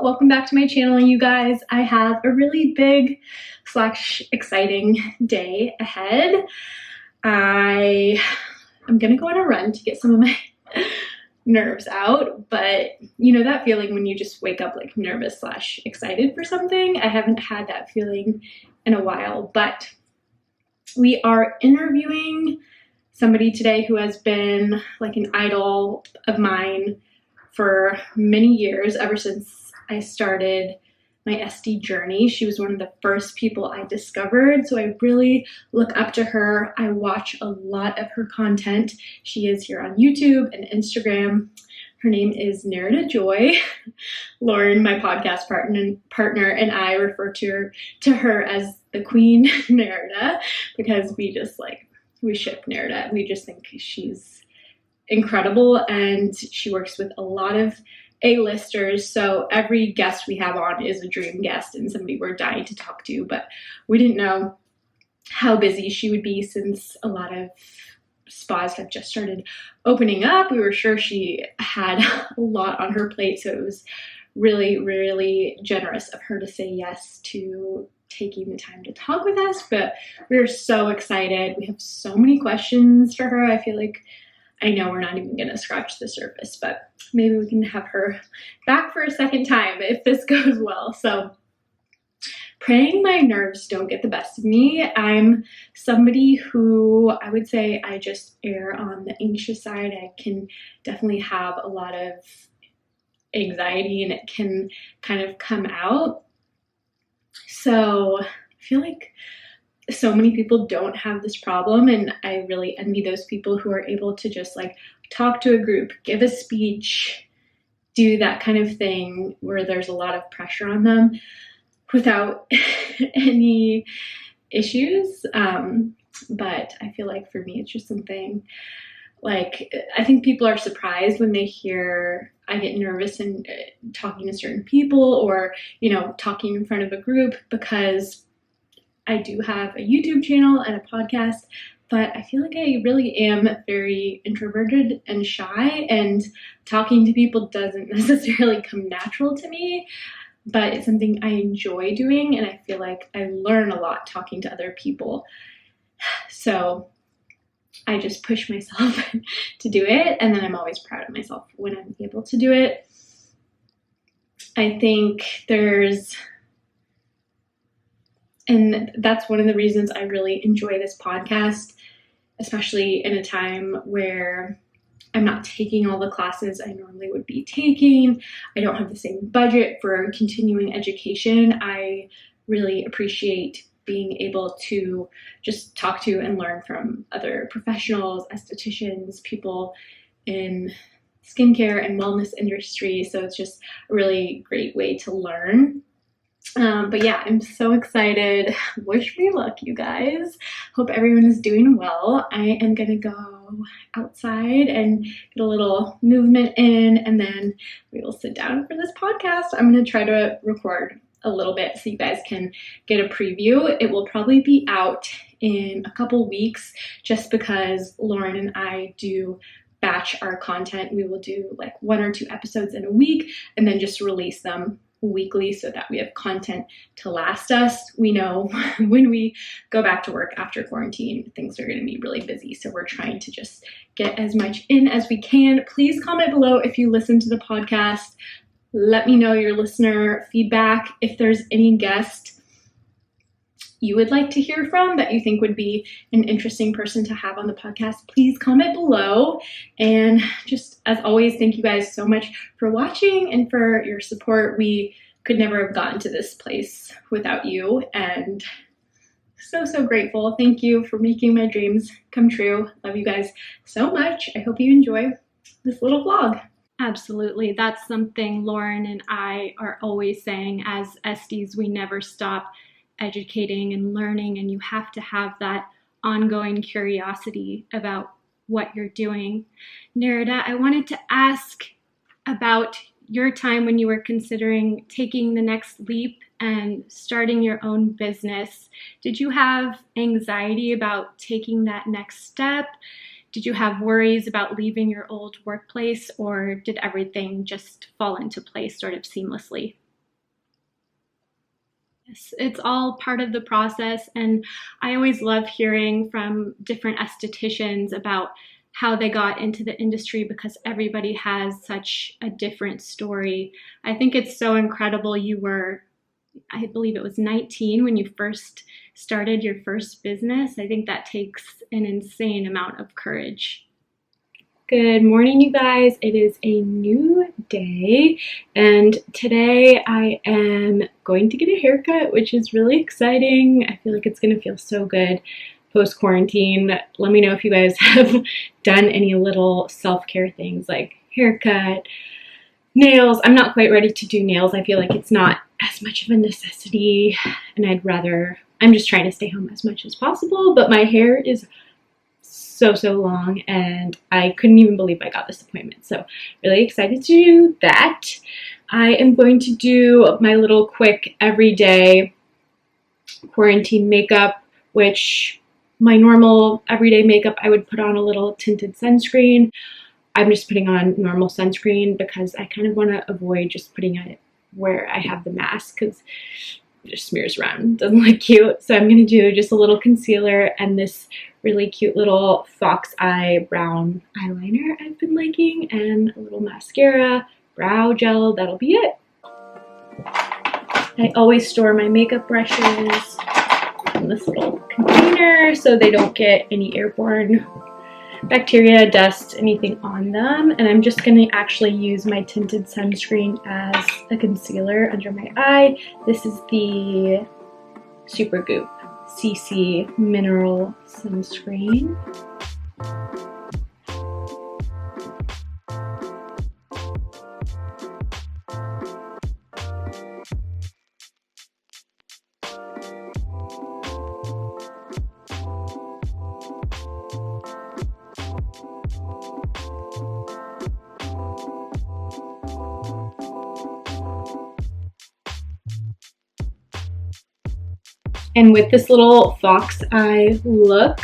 welcome back to my channel, you guys. I have a really big / exciting day ahead. I am gonna go on a run to get some of my nerves out, but you know that feeling when you just wake up like nervous / excited for something? I haven't had that feeling in a while, but we are interviewing somebody today who has been like an idol of mine for many years, ever since I started my SD journey. She was one of the first people I discovered, so I really look up to her. I watch a lot of her content. She is here on YouTube and Instagram. Her name is Nerida Joy. Lauren, my podcast partner, and I refer to her as the Queen Nerida because we ship Nerida. We just think she's incredible, and she works with a lot of A-listers, so every guest we have on is a dream guest and somebody we're dying to talk to, but we didn't know how busy she would be since a lot of spas have just started opening up. We were sure she had a lot on her plate, so it was really, really generous of her to say yes to taking the time to talk with us, but we're so excited. We have so many questions for her. I feel like I know we're not even going to scratch the surface, but maybe we can have her back for a second time if this goes well. So praying my nerves don't get the best of me. I'm somebody who I would say I just err on the anxious side. I can definitely have a lot of anxiety and it can kind of come out. So I feel like so many people don't have this problem, and I really envy those people who are able to just like talk to a group, give a speech, do that kind of thing where there's a lot of pressure on them without any issues. But I feel like for me, it's just something like, I think people are surprised when they hear I get nervous and talking to certain people or, you know, talking in front of a group, because I do have a YouTube channel and a podcast, but I feel like I really am very introverted and shy, and talking to people doesn't necessarily come natural to me, but it's something I enjoy doing, and I feel like I learn a lot talking to other people. So I just push myself to do it, and then I'm always proud of myself when I'm able to do it. I think and that's one of the reasons I really enjoy this podcast, especially in a time where I'm not taking all the classes I normally would be taking. I don't have the same budget for continuing education. I really appreciate being able to just talk to and learn from other professionals, estheticians, people in skincare and wellness industry. So it's just a really great way to learn. But yeah, I'm so excited. Wish me luck, you guys. Hope everyone is doing well. I am gonna go outside and get a little movement in, and then we will sit down for this podcast. I'm gonna try to record a little bit so you guys can get a preview. It will probably be out in a couple weeks just because Lauren and I do batch our content. We will do like 1 or 2 episodes in a week and then just release them weekly so that we have content to last us. We know when we go back to work after quarantine, things are going to be really busy. So we're trying to just get as much in as we can. Please comment below if you listen to the podcast. Let me know your listener feedback. If there's any guest you would like to hear from that you think would be an interesting person to have on the podcast, please comment below. And just as always, thank you guys so much for watching and for your support. We could never have gotten to this place without you, and so, so grateful. Thank you for making my dreams come true. Love you guys so much. I hope you enjoy this little vlog. Absolutely. That's something Lauren and I are always saying as SDs. We never stop educating and learning, and you have to have that ongoing curiosity about what you're doing. Nerida, I wanted to ask about your time when you were considering taking the next leap and starting your own business. Did you have anxiety about taking that next step? Did you have worries about leaving your old workplace, or did everything just fall into place sort of seamlessly? It's all part of the process, and I always love hearing from different estheticians about how they got into the industry because everybody has such a different story. I think it's so incredible. You were, I believe it was 19 when you first started your first business. I think that takes an insane amount of courage. Good morning, you guys. It is a new day, and today I am going to get a haircut, which is really exciting. I feel like it's going to feel so good post-quarantine. Let me know if you guys have done any little self-care things like haircut, nails. I'm not quite ready to do nails. I feel like it's not as much of a necessity, and I'm just trying to stay home as much as possible, but my hair is so long, and I couldn't even believe I got this appointment. So really excited to do that. I am going to do my little quick everyday quarantine makeup, which my normal everyday makeup, I would put on a little tinted sunscreen. I'm just putting on normal sunscreen because I kind of want to avoid just putting it where I have the mask because it just smears around. Doesn't look cute. So I'm going to do just a little concealer and this really cute little fox eye brown eyeliner I've been liking, and a little mascara, brow gel. That'll be it. I always store my makeup brushes in this little container so they don't get any airborne bacteria, dust, anything on them. And I'm just going to actually use my tinted sunscreen as a concealer under my eye. This is the Supergoop CC Mineral Sunscreen. And with this little fox eye look,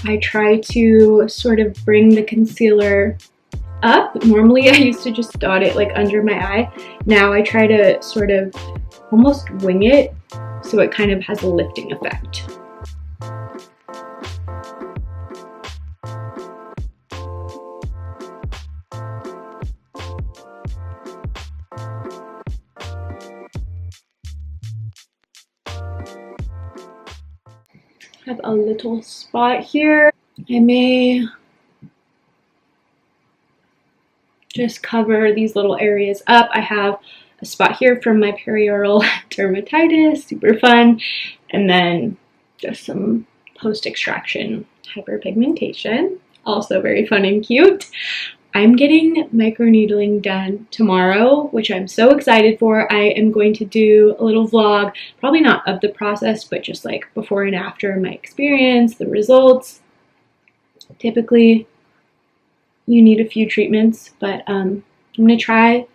I try to sort of bring the concealer up. Normally I used to just dot it like under my eye. Now I try to sort of almost wing it so it kind of has a lifting effect. Have a little spot here. I may just cover these little areas up. I have a spot here from my perioral dermatitis, super fun, and then just some post-extraction hyperpigmentation, also very fun and cute. I'm getting microneedling done tomorrow, which I'm so excited for. I am going to do a little vlog, probably not of the process, but just like before and after, my experience, the results. Typically, you need a few treatments, but I'm gonna try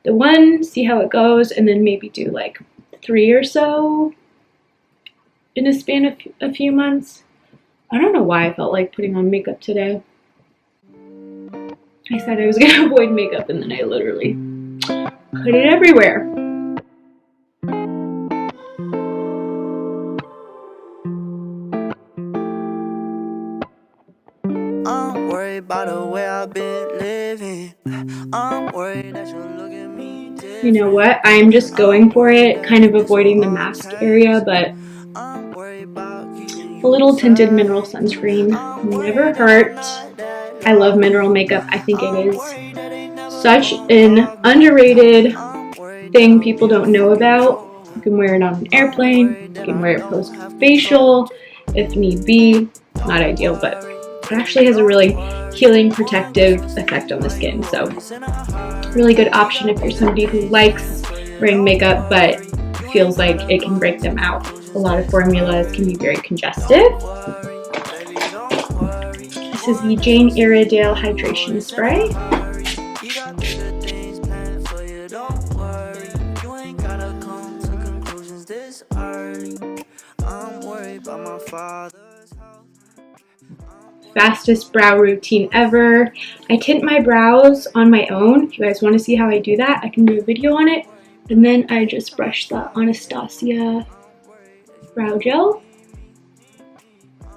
the one, see how it goes, and then maybe do like 3 or so in a span of a few months. I don't know why I felt like putting on makeup today. I said I was gonna avoid makeup, and then I literally put it everywhere. I'm worried about the way I've been living. I'm worried that you'll look at me different. You know what? I'm just going for it, kind of avoiding the mask area, but a little tinted mineral sunscreen never hurt. I love mineral makeup. I think it is such an underrated thing people don't know about. You can wear it on an airplane, you can wear it post-facial if need be. Not ideal, but it actually has a really healing, protective effect on the skin. So really good option if you're somebody who likes wearing makeup but feels like it can break them out. A lot of formulas can be very congestive. This is the Jane Iredale Hydration Spray. Fastest brow routine ever. I tint my brows on my own. If you guys want to see how I do that, I can do a video on it. And then I just brush the Anastasia brow gel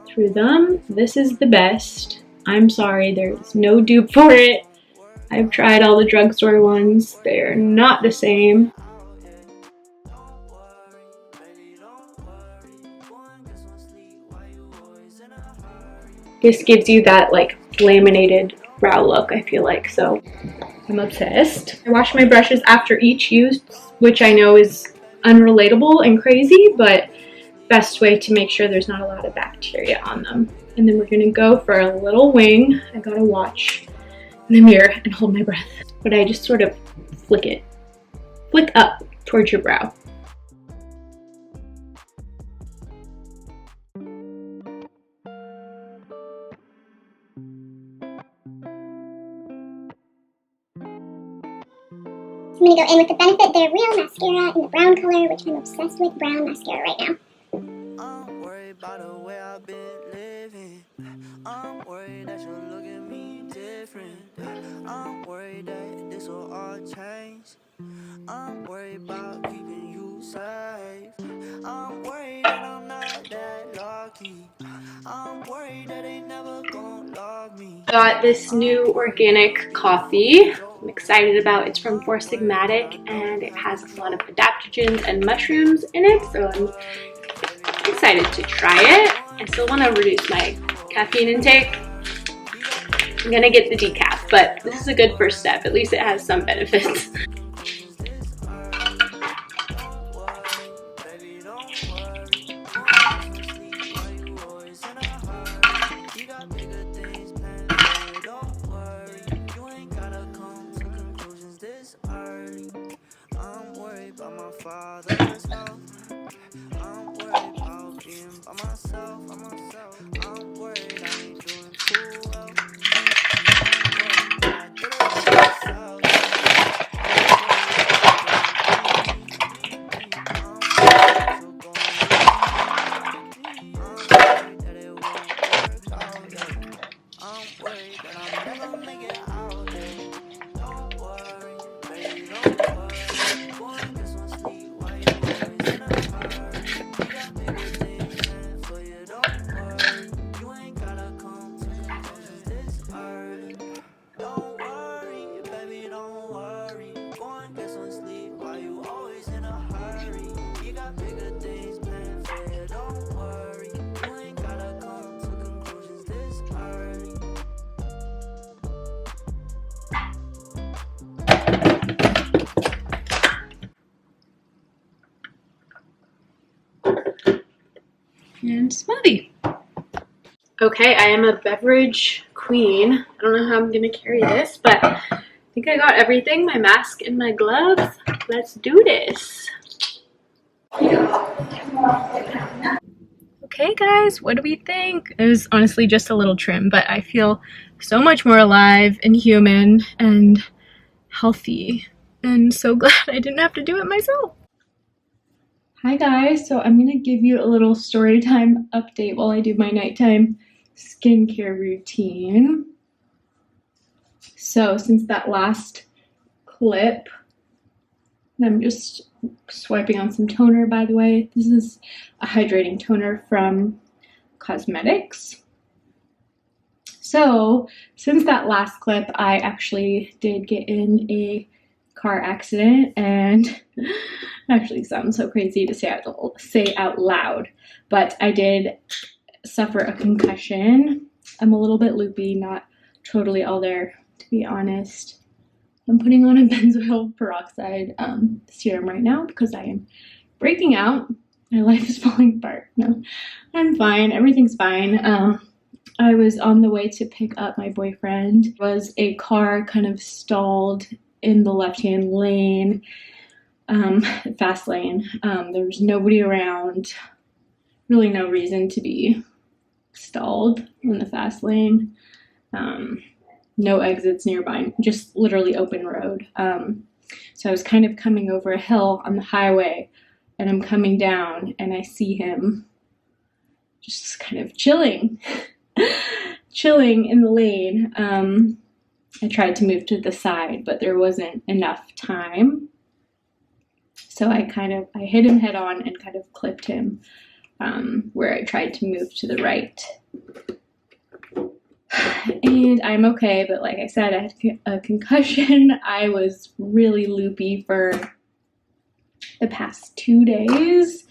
through them. This is the best. I'm sorry, there's no dupe for it. I've tried all the drugstore ones. They're not the same. This gives you that like laminated brow look, I feel like, so I'm obsessed. I wash my brushes after each use, which I know is unrelatable and crazy, but best way to make sure there's not a lot of bacteria on them. And then we're gonna go for a little wing. I gotta watch in the mirror and hold my breath. But I just sort of flick up towards your brow. I'm going to go in with the Benefit Their Real Mascara in the brown color, which I'm obsessed with brown mascara right now. I'm worried about the way I've been living. I'm worried that you'll look at me different. I'm worried that this will all change. I'm worried about keeping you safe. I'm worried that I'm not that lucky. I'm worried that they never gonna love me. Got this new organic coffee I'm excited about. It's from Four Sigmatic and it has a lot of adaptogens and mushrooms in it, so I'm excited to try it. I still want to reduce my caffeine intake. I'm gonna get the decaf, but this is a good first step. At least it has some benefits. And smoothie. Okay, I am a beverage queen. I don't know how I'm gonna carry this, but I think I got everything, my mask and my gloves. Let's do this. Okay guys, what do we think? It was honestly just a little trim, but I feel so much more alive and human and healthy, and so glad I didn't have to do it myself. Hi guys, so I'm gonna give you a little story time update while I do my nighttime skincare routine. So since that last clip, I'm just swiping on some toner, by the way. This is a hydrating toner from Cosmetics. So since that last clip, I actually did get in a car accident, and actually sounds so crazy to say out loud, but I did suffer a concussion. I'm a little bit loopy, not totally all there, to be honest. I'm putting on a benzoyl peroxide serum right now because I am breaking out. My life is falling apart. No, I'm fine. Everything's fine. I was on the way to pick up my boyfriend. There was a car kind of stalled in the left-hand lane, fast lane. There was nobody around, really no reason to be stalled in the fast lane. No exits nearby, just literally open road. So I was kind of coming over a hill on the highway, and I'm coming down and I see him just kind of chilling in the lane. I tried to move to the side, but there wasn't enough time. So I hit him head on and kind of clipped him where I tried to move to the right. And I'm okay, but like I said, I had a concussion. I was really loopy for the past 2 days.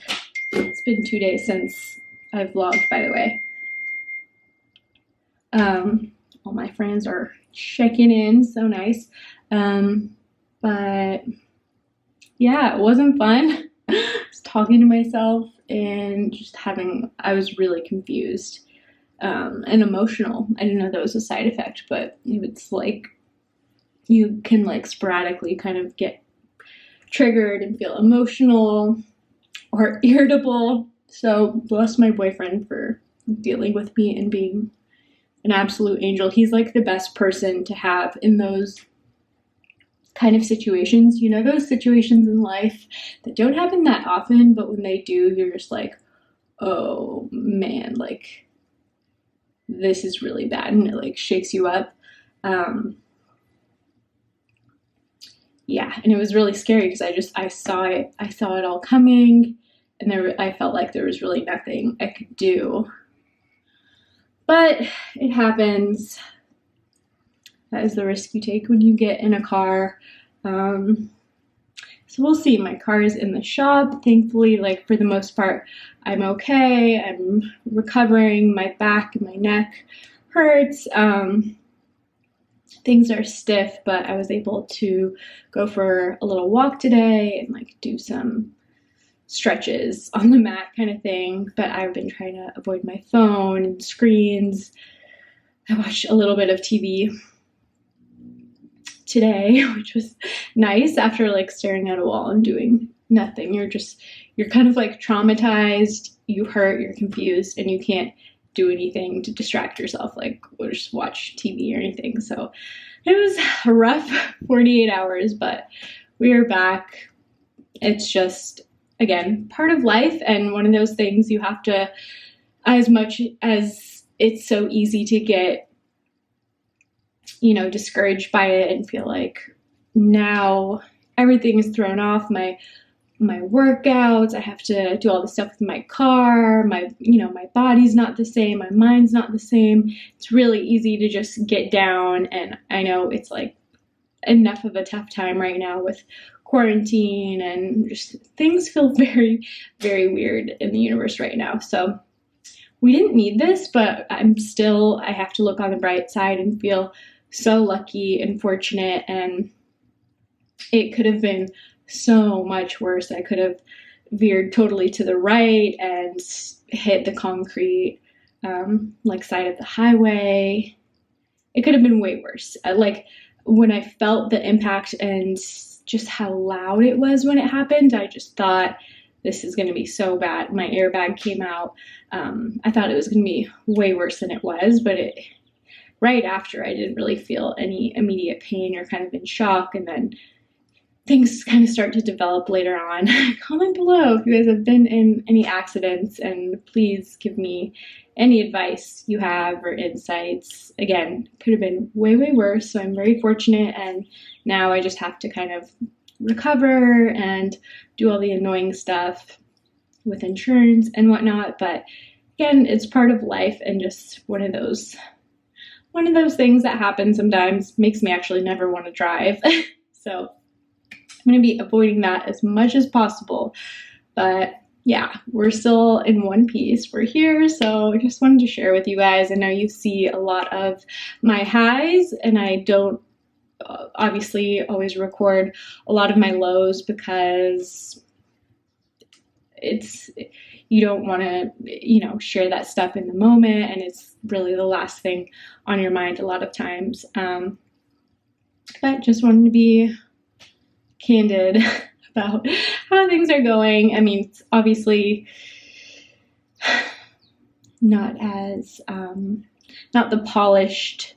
It's been 2 days since I've vlogged, by the way. All my friends are checking in, so nice. But yeah, it wasn't fun. I was talking to myself and just I was really confused and emotional. I didn't know that was a side effect, but it's like you can like sporadically kind of get triggered and feel emotional or irritable. So bless my boyfriend for dealing with me and being an absolute angel. He's like the best person to have in those kind of situations. You know, those situations in life that don't happen that often, but when they do, you're just like, oh man, like this is really bad, and it like shakes you up. Yeah, and it was really scary because I saw it all coming, and I felt like there was really nothing I could do. But it happens. That is the risk you take when you get in a car. So we'll see. My car is in the shop. Thankfully, like for the most part, I'm okay. I'm recovering. My back and my neck hurts. Things are stiff, but I was able to go for a little walk today and like do some stretches on the mat kind of thing. But I've been trying to avoid my phone and screens. I watched a little bit of TV today, which was nice after like staring at a wall and doing nothing. You're kind of like traumatized, you hurt, you're confused, and you can't do anything to distract yourself, like or just watch TV or anything. So it was a rough 48 hours, but we are back. It's just, again, part of life, and one of those things you have to, as much as it's so easy to get, you know, discouraged by it and feel like now everything is thrown off, my workouts, I have to do all this stuff with my car, my body's not the same, my mind's not the same. It's really easy to just get down, and I know it's like enough of a tough time right now with quarantine, and just things feel very, very weird in the universe right now. So we didn't need this, but I have to look on the bright side and feel so lucky and fortunate, and it could have been so much worse. I could have veered totally to the right and hit the concrete like side of the highway. It could have been way worse. Like when I felt the impact and just how loud it was when it happened, I just thought this is going to be so bad. My airbag came out. I thought it was going to be way worse than it was, but right after, I didn't really feel any immediate pain or kind of in shock. And then things kind of start to develop later on. Comment below if you guys have been in any accidents, and please give me any advice you have or insights. Again, could have been way, way worse. So I'm very fortunate, and now I just have to kind of recover and do all the annoying stuff with insurance and whatnot. But again, it's part of life, and just one of those things that happen sometimes. Makes me actually never want to drive. So I'm going to be avoiding that as much as possible. But yeah, we're still in one piece. We're here. So I just wanted to share with you guys. I know you see a lot of my highs, and I don't obviously always record a lot of my lows because you don't want to, share that stuff in the moment, and it's really the last thing on your mind a lot of times. But just wanted to be candid about how things are going. I mean, it's obviously not as, not the polished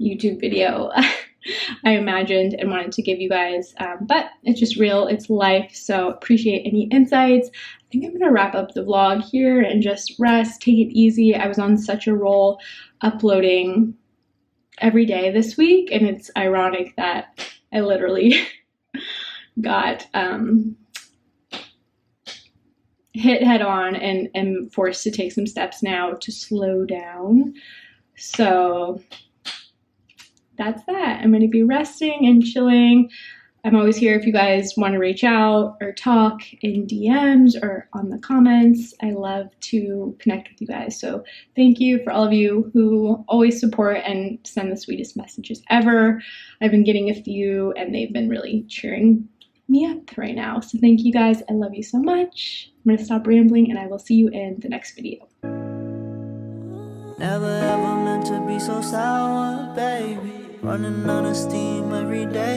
YouTube video I imagined and wanted to give you guys, but it's just real, it's life, so appreciate any insights. I think I'm going to wrap up the vlog here and just rest, take it easy. I was on such a roll uploading every day this week, and it's ironic that I literally got hit head on and am forced to take some steps now to slow down. So that's that. I'm going to be resting and chilling. I'm always here if you guys want to reach out or talk in DMs or on the comments. I love to connect with you guys. So thank you for all of you who always support and send the sweetest messages ever. I've been getting a few and they've been really cheering me up right now. So thank you guys. I love you so much. I'm going to stop rambling and I will see you in the next video. Never ever meant to be so sour, baby. Running out of steam every day.